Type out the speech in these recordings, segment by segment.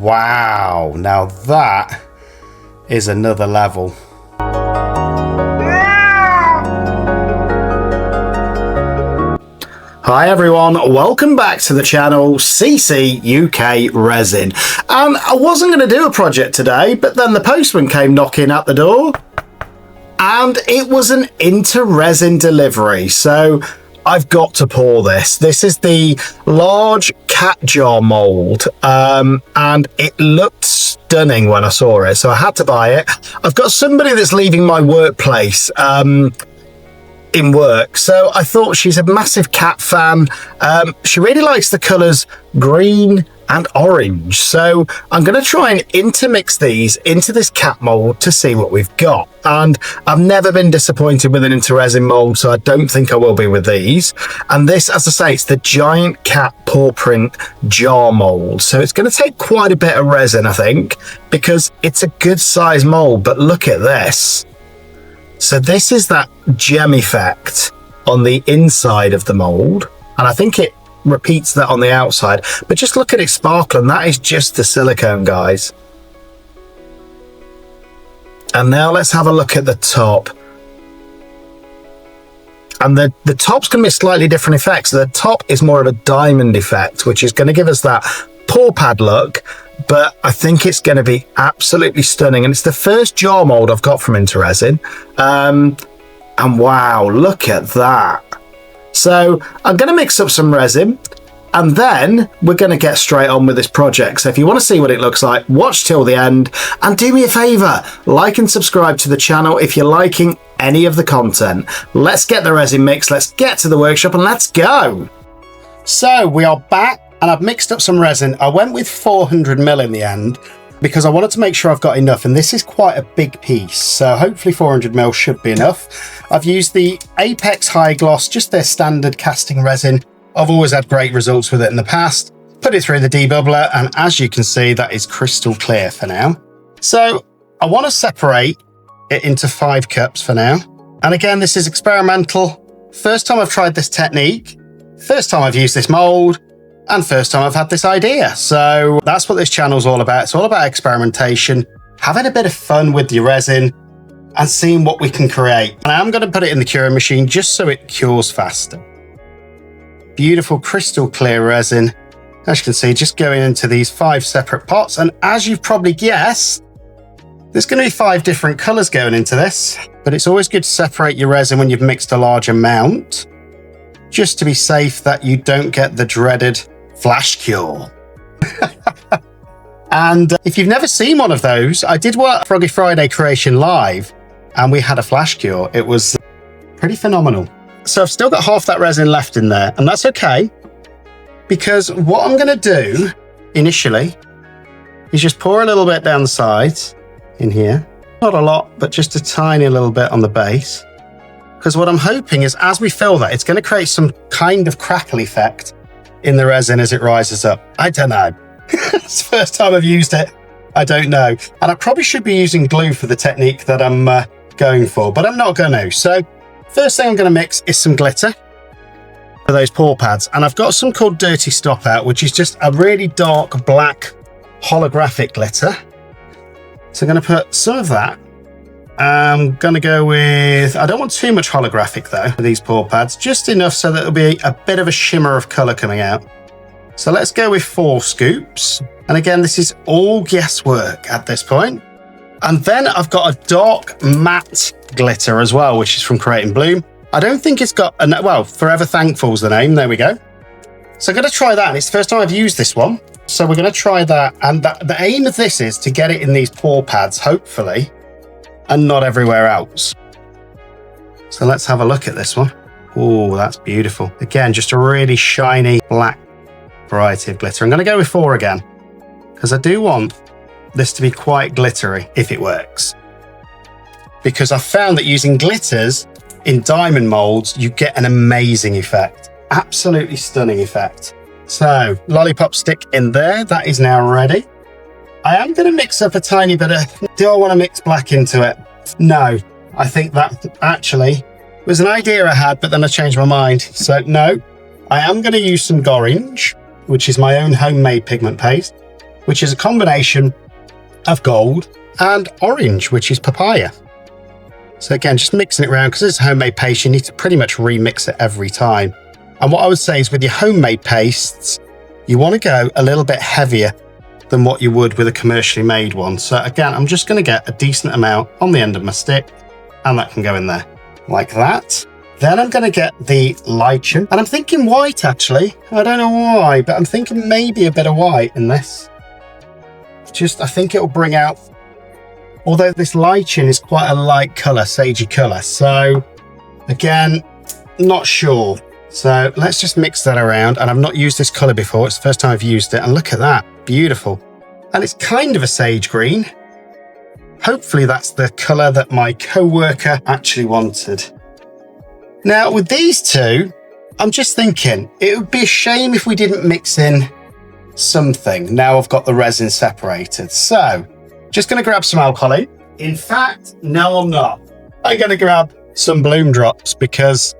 Wow, now that is another level. Hi everyone, welcome back to the channel CCUK Resin. I wasn't going to do a project today, but then the postman came knocking at the door and it was an InterResin delivery. So I've got to pour this. This is the large cat jar mold, and it looked stunning when I saw it, so I had to buy it. I've got somebody that's leaving my workplace in work, so I thought she's a massive cat fan. She really likes the colours green and orange, so I'm going to try and intermix these into this cat mold to see what we've got. And I've never been disappointed with an InterResin mold, so I don't think I will be with these. And this, as I say, it's the giant cat paw print jar mold, so it's going to take quite a bit of resin, I think, because it's a good size mold. But look at this. So this is that gem effect on the inside of the mold, and I think it repeats that on the outside, but just look at it sparkling. That is just the silicone, guys. And now let's have a look at the top. And the top's going to be a slightly different effect. So the top is more of a diamond effect, which is going to give us that paw pad look, but I think it's going to be absolutely stunning. And it's the first jar mold I've got from InterResin. And wow, look at that. So I'm going to mix up some resin and then we're going to get straight on with this project. So if you want to see what it looks like, watch till the end and do me a favor, like and subscribe to the channel if you're liking any of the content. Let's get the resin mix, let's get to the workshop and let's go. So we are back and I've mixed up some resin. I went with 400ml in the end because I wanted to make sure I've got enough, and this is quite a big piece, so hopefully 400ml should be enough. I've used the Apex High Gloss, just their standard casting resin. I've always had great results with it in the past. Put it through the debubbler, and as you can see, that is crystal clear for now. So I want to separate it into 5 cups for now. And again, this is experimental. First time I've tried this technique, first time I've used this mold, and first time I've had this idea. So that's what this channel's all about. It's all about experimentation, having a bit of fun with your resin and seeing what we can create. And I'm going to put it in the curing machine just so it cures faster. Beautiful crystal clear resin. As you can see, just going into these 5 separate pots. And as you've probably guessed, there's going to be 5 different colors going into this, but it's always good to separate your resin when you've mixed a large amount, just to be safe that you don't get the dreaded flash cure. And if you've never seen one of those, I did work Froggy Friday Creation Live and we had a flash cure. It was pretty phenomenal. So I've still got half that resin left in there, and that's okay, because what I'm going to do initially is just pour a little bit down the sides in here. Not a lot, but just a tiny little bit on the base, because what I'm hoping is as we fill that, it's going to create some kind of crackle effect in the resin as it rises up. I don't know. It's the first time I've used it. I don't know. And I probably should be using glue for the technique that I'm going for, but I'm not going to. So first thing I'm going to mix is some glitter for those paw pads. And I've got some called Dirty Stopout, which is just a really dark black holographic glitter. So I'm going to put some of that. I'm going to go with, I don't want too much holographic though for these paw pads, just enough so that there'll be a bit of a shimmer of color coming out. So let's go with 4 scoops. And again, this is all guesswork at this point. And then I've got a dark matte glitter as well, which is from Create and Bloom. I don't think it's got, well, Forever Thankful's the name. There we go. So I'm going to try that. And it's the first time I've used this one. So we're going to try that. And the aim of this is to get it in these paw pads, hopefully, and not everywhere else. So let's have a look at this one. Oh, that's beautiful. Again, just a really shiny black variety of glitter. I'm going to go with 4 again, because I do want this to be quite glittery if it works. Because I've found that using glitters in diamond molds, you get an amazing effect. Absolutely stunning effect. So, lollipop stick in there. That is now ready. I am going to mix up a tiny bit of... Do I want to mix black into it? No. I think that actually was an idea I had, but then I changed my mind. So, no. I am going to use some orange, which is my own homemade pigment paste. which is a combination of gold and orange, which is papaya. So again, just mixing it around, because it's homemade paste, you need to pretty much remix it every time. And what I would say is with your homemade pastes, you want to go a little bit heavier than what you would with a commercially made one. So again, I'm just going to get a decent amount on the end of my stick, and that can go in there like that. Then I'm going to get the Lychen, and I'm thinking white actually. I don't know why, but I'm thinking maybe a bit of white in this. I think it'll bring out, although this Lychen is quite a light colour, sagey colour. So again, not sure. So let's just mix that around. And I've not used this colour before. It's the first time I've used it. And look at that, beautiful. And it's kind of a sage green. Hopefully that's the colour that my co-worker actually wanted. Now with these two, I'm just thinking it would be a shame if we didn't mix in something. Now I've got the resin separated. So just going to grab some alcohol. In fact, no, I'm not. I'm going to grab some bloom drops because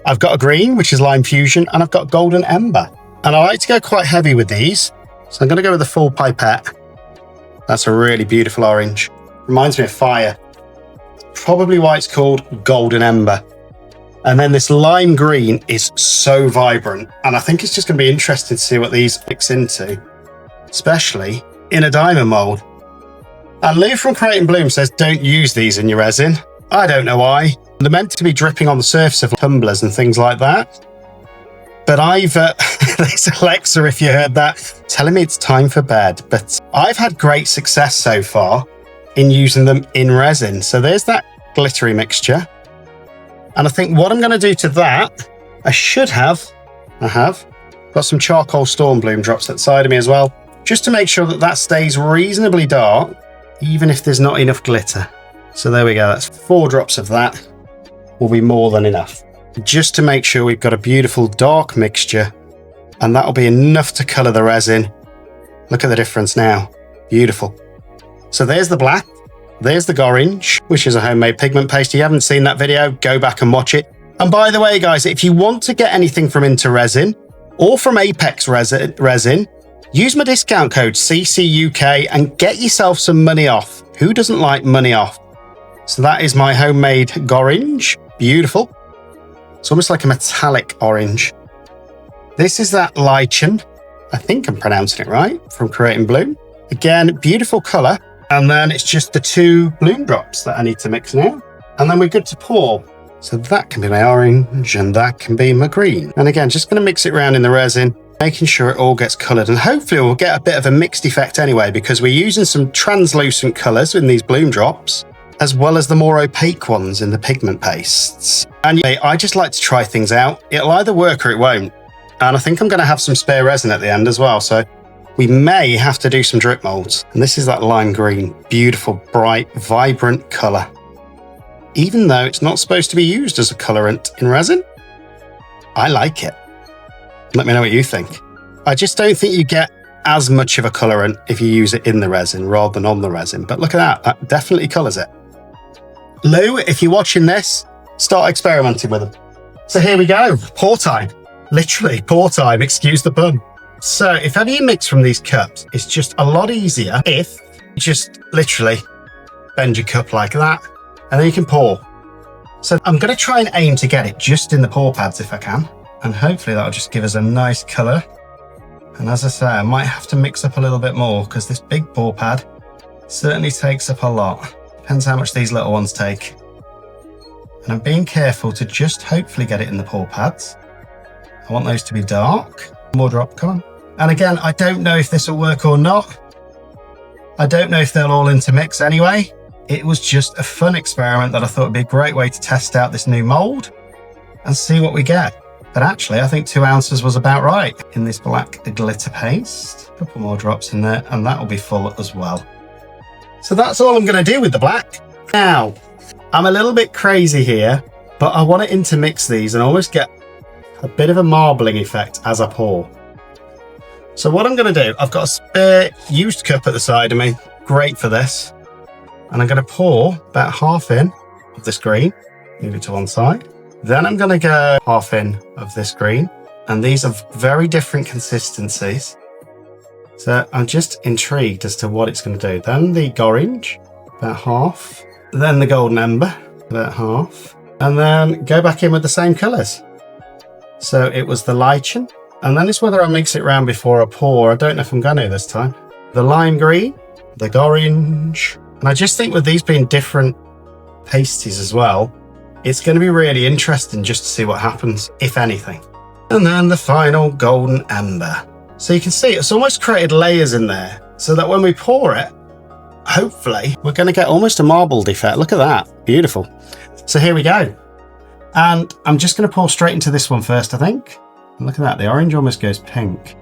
I've got a green, which is Lime Fusion, and I've got golden Ember. And I like to go quite heavy with these. So I'm going to go with the full pipette. That's a really beautiful orange. Reminds me of fire. Probably why it's called golden Ember. And then this lime green is so vibrant. And I think it's just going to be interesting to see what these mix into, especially in a diamond mold. And Lou from Create & Bloom says, don't use these in your resin. I don't know why. They're meant to be dripping on the surface of tumblers and things like that. But there's Alexa, if you heard that, telling me it's time for bed. But I've had great success so far in using them in resin. So there's that glittery mixture. And I think what I'm going to do to that, I have got some charcoal storm bloom drops at the side of me as well, just to make sure that that stays reasonably dark, even if there's not enough glitter. So there we go. That's 4 drops of that will be more than enough, just to make sure we've got a beautiful dark mixture, and that'll be enough to color the resin. Look at the difference now. Beautiful. So there's the black. There's the orange, which is a homemade pigment paste. If you haven't seen that video, go back and watch it. And by the way, guys, if you want to get anything from InterResin or from Apex Resin, use my discount code CCUK and get yourself some money off. Who doesn't like money off? So that is my homemade orange. Beautiful. It's almost like a metallic orange. This is that Lychen. I think I'm pronouncing it right, from Create & Bloom. Again, beautiful color. And then it's just the 2 bloom drops that I need to mix now. And then we're good to pour. So that can be my orange and that can be my green. And again, just going to mix it around in the resin, making sure it all gets colored. And hopefully we'll get a bit of a mixed effect anyway, because we're using some translucent colors in these bloom drops, as well as the more opaque ones in the pigment pastes. And I just like to try things out. It'll either work or it won't. And I think I'm going to have some spare resin at the end as well. So we may have to do some drip molds. And this is that lime green, beautiful, bright, vibrant color. Even though it's not supposed to be used as a colorant in resin, I like it. Let me know what you think. I just don't think you get as much of a colorant if you use it in the resin rather than on the resin. But look at that, that definitely colors it. Lou, if you're watching this, start experimenting with them. So here we go, pour time. Literally, pour time, excuse the pun. So if ever you mix from these cups, it's just a lot easier if you just literally bend your cup like that, and then you can pour. So I'm going to try and aim to get it just in the pour pads if I can, and hopefully that'll just give us a nice colour. And as I say, I might have to mix up a little bit more because this big pour pad certainly takes up a lot. Depends how much these little ones take. And I'm being careful to just hopefully get it in the pour pads. I want those to be dark. More drop, come on. And again, I don't know if this will work or not. I don't know if they'll all intermix anyway. It was just a fun experiment that I thought would be a great way to test out this new mold and see what we get. But actually, I think 2 ounces was about right in this black glitter paste. A couple more drops in there and that will be full as well. So that's all I'm going to do with the black. Now, I'm a little bit crazy here, but I want to intermix these and almost get a bit of a marbling effect as I pour. So what I'm going to do, I've got a spare used cup at the side of me, great for this. And I'm going to pour about half in of this green, move it to one side. Then I'm going to go half in of this green. And these are very different consistencies. So I'm just intrigued as to what it's going to do. Then the orange, about half. Then the golden ember, about half. And then go back in with the same colours. So it was the Lychen. And then it's whether I mix it round before I pour. I don't know if I'm going to this time. The lime green, the orange. And I just think with these being different pasties as well, it's going to be really interesting just to see what happens, if anything. And then the final golden ember. So you can see it's almost created layers in there so that when we pour it, hopefully we're going to get almost a marbled effect. Look at that. Beautiful. So here we go. And I'm just going to pour straight into this one first, I think. And look at that. The orange almost goes pink.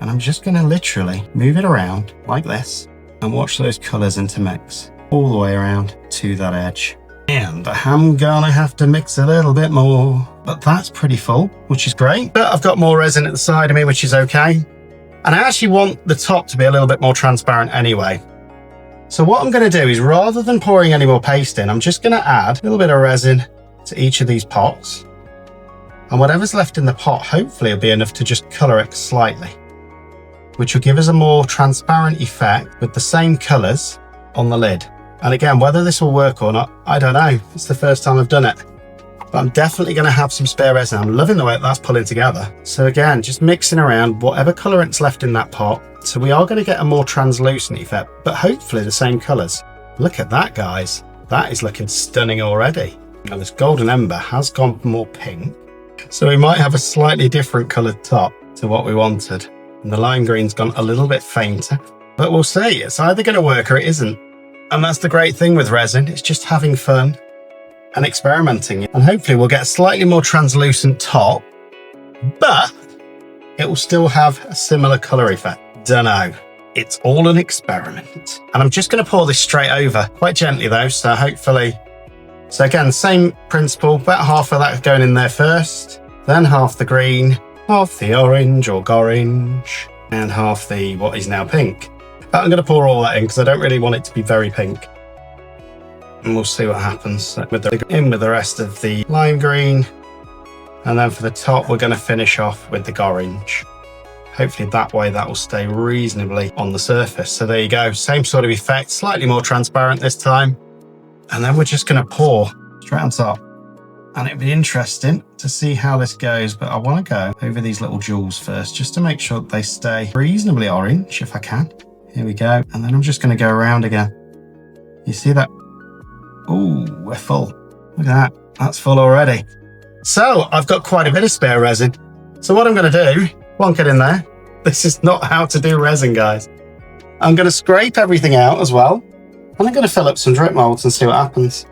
And I'm just going to literally move it around like this and watch those colours intermix all the way around to that edge. And I'm gonna have to mix a little bit more, but that's pretty full, which is great. But I've got more resin at the side of me, which is okay. And I actually want the top to be a little bit more transparent anyway. So what I'm gonna do is, rather than pouring any more paste in, I'm just gonna add a little bit of resin to each of these pots. And whatever's left in the pot, hopefully will be enough to just colour it slightly, which will give us a more transparent effect with the same colours on the lid. And again, whether this will work or not, I don't know. It's the first time I've done it. But I'm definitely going to have some spare resin. I'm loving the way that's pulling together. So again, just mixing around whatever colorant's left in that pot. So we are going to get a more translucent effect, but hopefully the same colors. Look at that, guys. That is looking stunning already. Now this golden ember has gone more pink. So we might have a slightly different colored top to what we wanted. And the lime green's gone a little bit fainter, but we'll see. It's either going to work or it isn't. And that's the great thing with resin. It's just having fun and experimenting. And hopefully we'll get a slightly more translucent top, but it will still have a similar color effect. Dunno. It's all an experiment. And I'm just going to pour this straight over, quite gently though, so hopefully. So again, same principle, about half of that going in there first, then half the green, half the orange or orange, and half the what is now pink. But I'm going to pour all that in because I don't really want it to be very pink. And we'll see what happens with the rest of the lime green. And then for the top, we're going to finish off with the orange. Hopefully that way that will stay reasonably on the surface. So there you go, same sort of effect, slightly more transparent this time. And then we're just going to pour straight on top. And it'd be interesting to see how this goes, but I want to go over these little jewels first, just to make sure that they stay reasonably orange if I can. Here we go. And then I'm just going to go around again. You see that? Ooh, we're full. Look at that. That's full already. So I've got quite a bit of spare resin. So what I'm going to do, plonk it in there. This is not how to do resin, guys. I'm going to scrape everything out as well. And I'm going to fill up some drip molds and see what happens.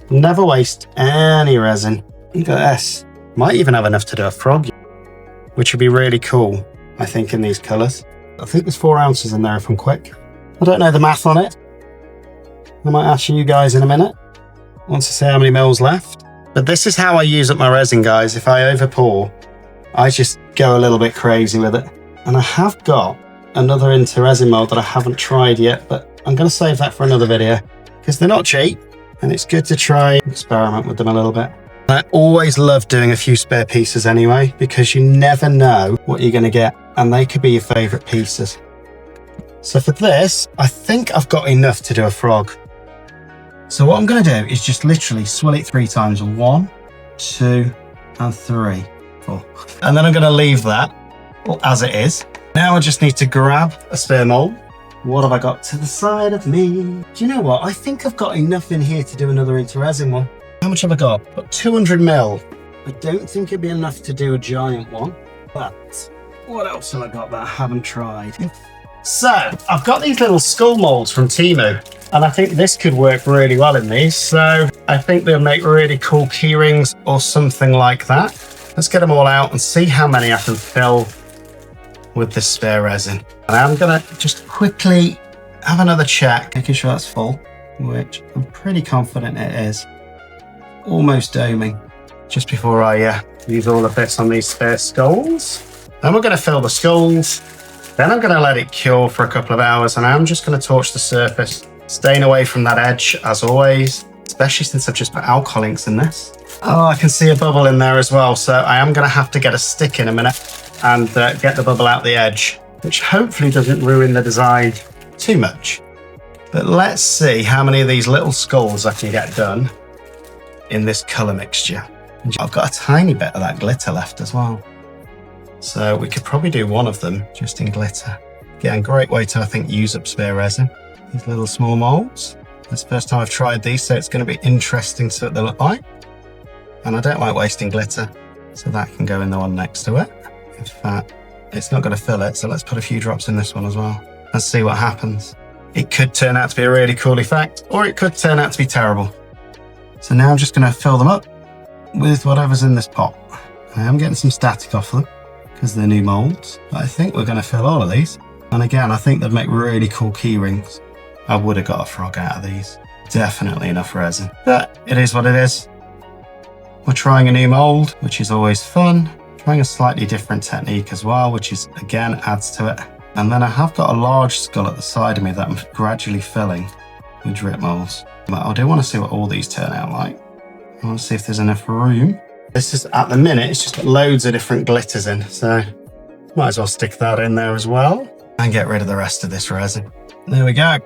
Never waste any resin. Look at this. Might even have enough to do a frog, which would be really cool, I think, in these colours. I think there's 4 ounces in there if I'm quick. I don't know the math on it. I might ask you guys in a minute once I see how many mils left. But this is how I use up my resin, guys. If I over pour, I just go a little bit crazy with it. And I have got another InterResin mold that I haven't tried yet, but I'm going to save that for another video because they're not cheap and it's good to try and experiment with them a little bit. I always love doing a few spare pieces anyway, because you never know what you're going to get and they could be your favourite pieces. So for this, I think I've got enough to do a frog. So what I'm going to do is just literally swirl it 3 times. 1, 2, and 3, 4. And then I'm going to leave that as it is. Now I just need to grab a spare mould. What have I got to the side of me? Do you know what? I think I've got enough in here to do another InterResin one. How much have I got? Got 200 mil. I don't think it'd be enough to do a giant one, but what else have I got that I haven't tried? So I've got these little skull molds from Temu, and I think this could work really well in these. So I think they'll make really cool key rings or something like that. Let's get them all out and see how many I can fill with this spare resin. And I'm gonna just quickly have another check, making sure that's full, which I'm pretty confident it is. Almost doming, just before I use all the bits on these spare skulls. Then we're gonna fill the skulls. Then I'm gonna let it cure for a couple of hours, and I'm just gonna torch the surface, staying away from that edge as always, especially since I've just put alcohol inks in this. Oh, I can see a bubble in there as well, so I am gonna have to get a stick in a minute and get the bubble out the edge, which hopefully doesn't ruin the design too much. But let's see how many of these little skulls I can get done in this colour mixture. I've got a tiny bit of that glitter left as well. So we could probably do one of them just in glitter. Again, great way to, I think, use up spare resin. These little small moulds. It's the first time I've tried these, so it's going to be interesting to see what they look like. And I don't like wasting glitter, so that can go in the one next to it. In fact, it's not going to fill it, so let's put a few drops in this one as well and see what happens. It could turn out to be a really cool effect, or it could turn out to be terrible. So now I'm just going to fill them up with whatever's in this pot. I am getting some static off them because they're new moulds, but I think we're going to fill all of these. And again, I think they'd make really cool key rings. I would have got a frog out of these. Definitely enough resin, but it is what it is. We're trying a new mould, which is always fun. Trying a slightly different technique as well, which is, again, adds to it. And then I have got a large skull at the side of me that I'm gradually filling with drip moulds. But I do want to see what all these turn out like. I want to see if there's enough room. This is, at the minute, it's just got loads of different glitters in, so might as well stick that in there as well and get rid of the rest of this resin. There we go.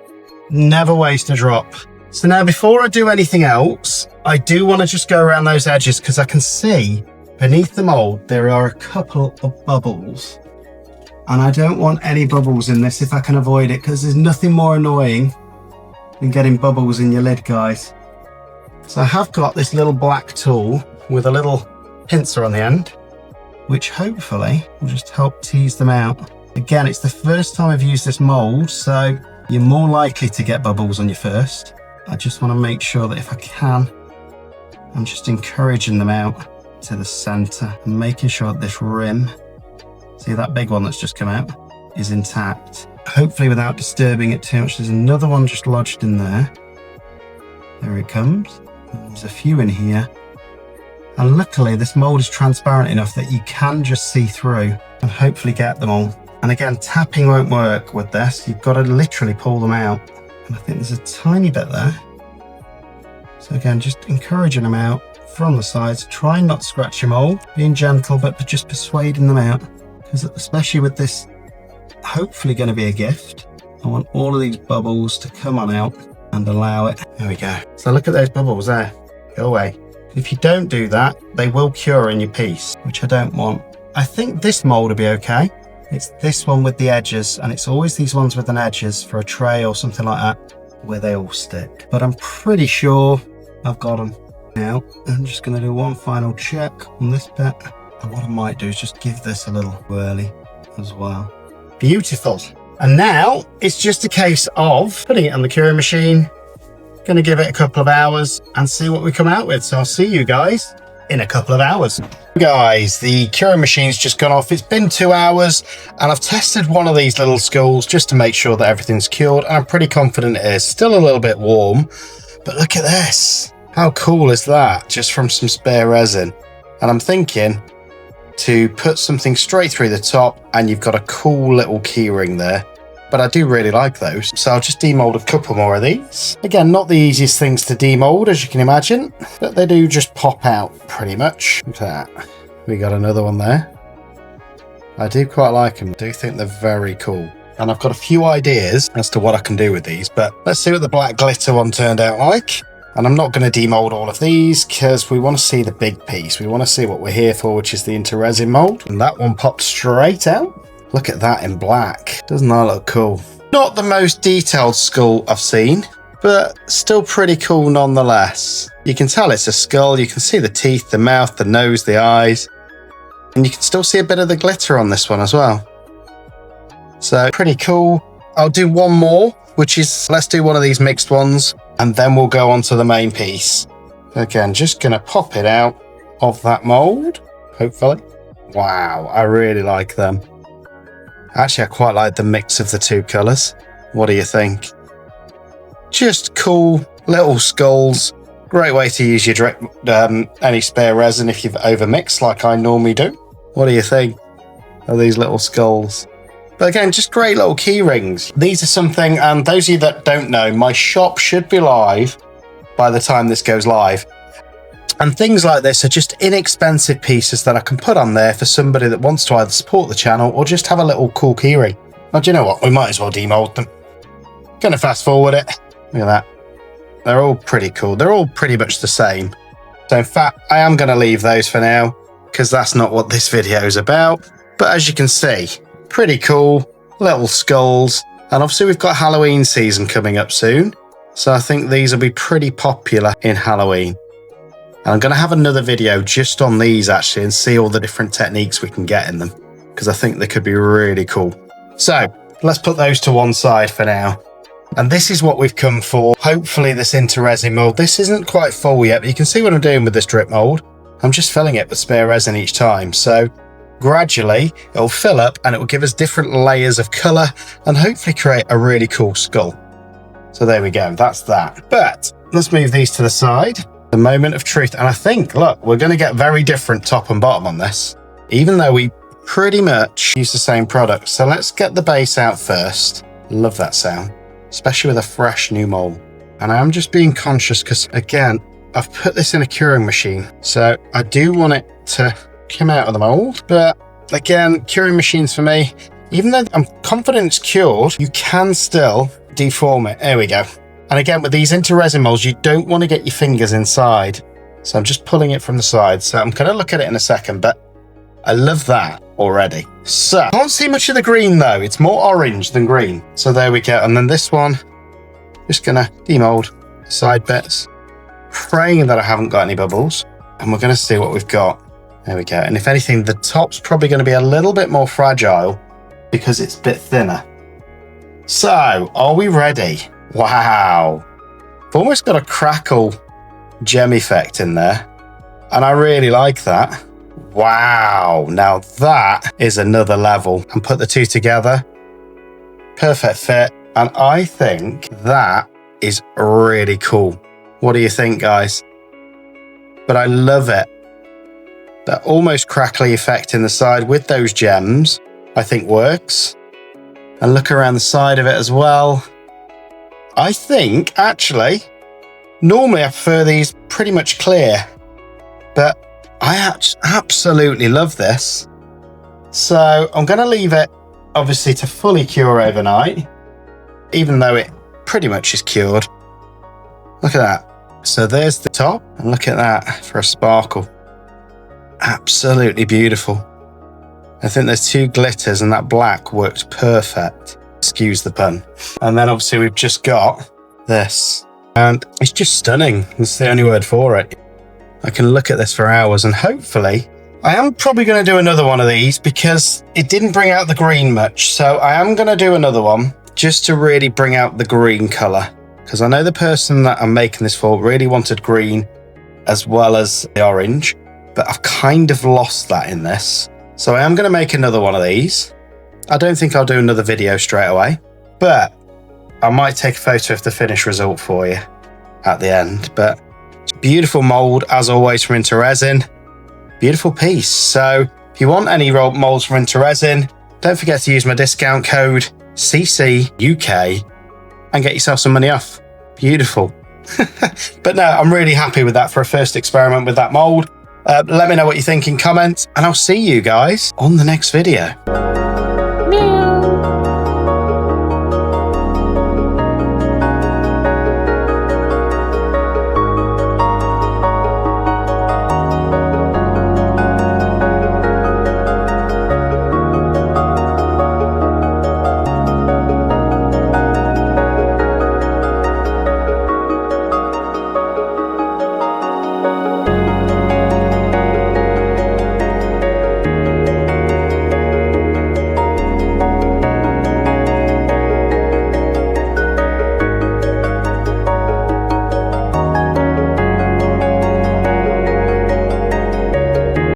Never waste a drop. So now before I do anything else, I do want to just go around those edges because I can see beneath the mould there are a couple of bubbles. And I don't want any bubbles in this if I can avoid it, because there's nothing more annoying than getting bubbles in your lid, guys. So I have got this little black tool with a little pincer on the end, which hopefully will just help tease them out. Again, it's the first time I've used this mould, so you're more likely to get bubbles on your first. I just want to make sure that if I can, I'm just encouraging them out to the center and making sure that this rim, see that big one that's just come out, is intact. Hopefully without disturbing it too much. There's another one just lodged in there. There it comes. There's a few in here. And luckily this mould is transparent enough that you can just see through and hopefully get them all. And again, tapping won't work with this. You've got to literally pull them out. And I think there's a tiny bit there. So again, just encouraging them out from the sides. Try not to scratch your mould. Being gentle, but just persuading them out. Because especially with this hopefully going to be a gift, I want all of these bubbles to come on out and allow it. There we go. So look at those bubbles there. Go away. If you don't do that, they will cure in your piece, which I don't want. I think this mould will be okay. It's this one with the edges, and it's always these ones with an edges for a tray or something like that where they all stick. But I'm pretty sure I've got them. Now I'm just going to do one final check on this bit, and what I might do is just give this a little whirly as well. Beautiful. And now it's just a case of putting it on the curing machine. Going to give it a couple of hours and see what we come out with. So I'll see you guys in a couple of hours. Guys, the curing machine's just gone off. It's been 2 hours and I've tested one of these little skulls just to make sure that everything's cured. And I'm pretty confident it is. Still a little bit warm, but look at this. How cool is that? Just from some spare resin. And I'm thinking to put something straight through the top and you've got a cool little keyring there. But I do really like those. So I'll just demold a couple more of these. Again, not the easiest things to demold, as you can imagine, but they do just pop out pretty much. Look at that. We got another one there. I do quite like them. I do think they're very cool. And I've got a few ideas as to what I can do with these, but let's see what the black glitter one turned out like. And I'm not going to demold all of these because we want to see the big piece. We want to see what we're here for, which is the InterResin mold. And that one popped straight out. Look at that in black. Doesn't that look cool? Not the most detailed skull I've seen, but still pretty cool nonetheless. You can tell it's a skull. You can see the teeth, the mouth, the nose, the eyes. And you can still see a bit of the glitter on this one as well. So pretty cool. I'll do one more, which is, let's do one of these mixed ones, and then we'll go on to the main piece. Again, just gonna pop it out of that mold, hopefully. Wow, I really like them. Actually, I quite like the mix of the two colours. What do you think? Just cool little skulls. Great way to use your any spare resin if you've overmixed like I normally do. What do you think of these little skulls? But again, just great little key rings. These are something, and those of you that don't know, my shop should be live by the time this goes live. And things like this are just inexpensive pieces that I can put on there for somebody that wants to either support the channel or just have a little cool keyring. Now, do you know what? We might as well demold them. Gonna fast forward it. Look at that. They're all pretty cool. They're all pretty much the same. So in fact, I am gonna leave those for now because that's not what this video is about. But as you can see, pretty cool little skulls. And obviously we've got Halloween season coming up soon. So I think these will be pretty popular in Halloween. And I'm going to have another video just on these actually and see all the different techniques we can get in them, because I think they could be really cool. So let's put those to one side for now. And this is what we've come for. Hopefully this InterResin mold. This isn't quite full yet, but you can see what I'm doing with this drip mold. I'm just filling it with spare resin each time. So gradually it'll fill up and it will give us different layers of color and hopefully create a really cool skull. So there we go. That's that. But let's move these to the side. The moment of truth. And I think, look, we're going to get very different top and bottom on this, even though we pretty much use the same product. So let's get the base out first. Love that sound, especially with a fresh new mold. And I'm just being conscious because, again, I've put this in a curing machine. So I do want it to come out of the mold. But again, curing machines for me, even though I'm confident it's cured, you can still deform it. There we go. And again, with these InterResin molds, you don't want to get your fingers inside. So I'm just pulling it from the side. So I'm going to look at it in a second, but I love that already. So can't see much of the green though. It's more orange than green. So there we go. And then this one, just going to demold the side bits, praying that I haven't got any bubbles. And we're going to see what we've got. There we go. And if anything, the top's probably going to be a little bit more fragile because it's a bit thinner. So are we ready? Wow, I've almost got a crackle gem effect in there, and I really like that. Wow, now that is another level. And put the two together, perfect fit, and I think that is really cool. What do you think, guys? But I love it. That almost crackly effect in the side with those gems, I think works. And look around the side of it as well. I think, actually, normally I prefer these pretty much clear, but I absolutely love this. So I'm going to leave it, obviously, to fully cure overnight, even though it pretty much is cured. Look at that. So there's the top, and look at that for a sparkle. Absolutely beautiful. I think there's two glitters, and that black works perfect. Excuse the pun. And then obviously we've just got this, and it's just stunning. That's the only word for it. I can look at this for hours, and hopefully I am probably going to do another one of these because it didn't bring out the green much. So I am going to do another one just to really bring out the green color, because I know the person that I'm making this for really wanted green as well as the orange, but I've kind of lost that in this. So I am going to make another one of these. I don't think I'll do another video straight away, but I might take a photo of the finished result for you at the end. But it's a beautiful mold, as always, from InterResin. Beautiful piece. So if you want any molds from InterResin, don't forget to use my discount code CCUK and get yourself some money off. Beautiful. But no, I'm really happy with that for a first experiment with that mold. Let me know what you think in comments, and I'll see you guys on the next video.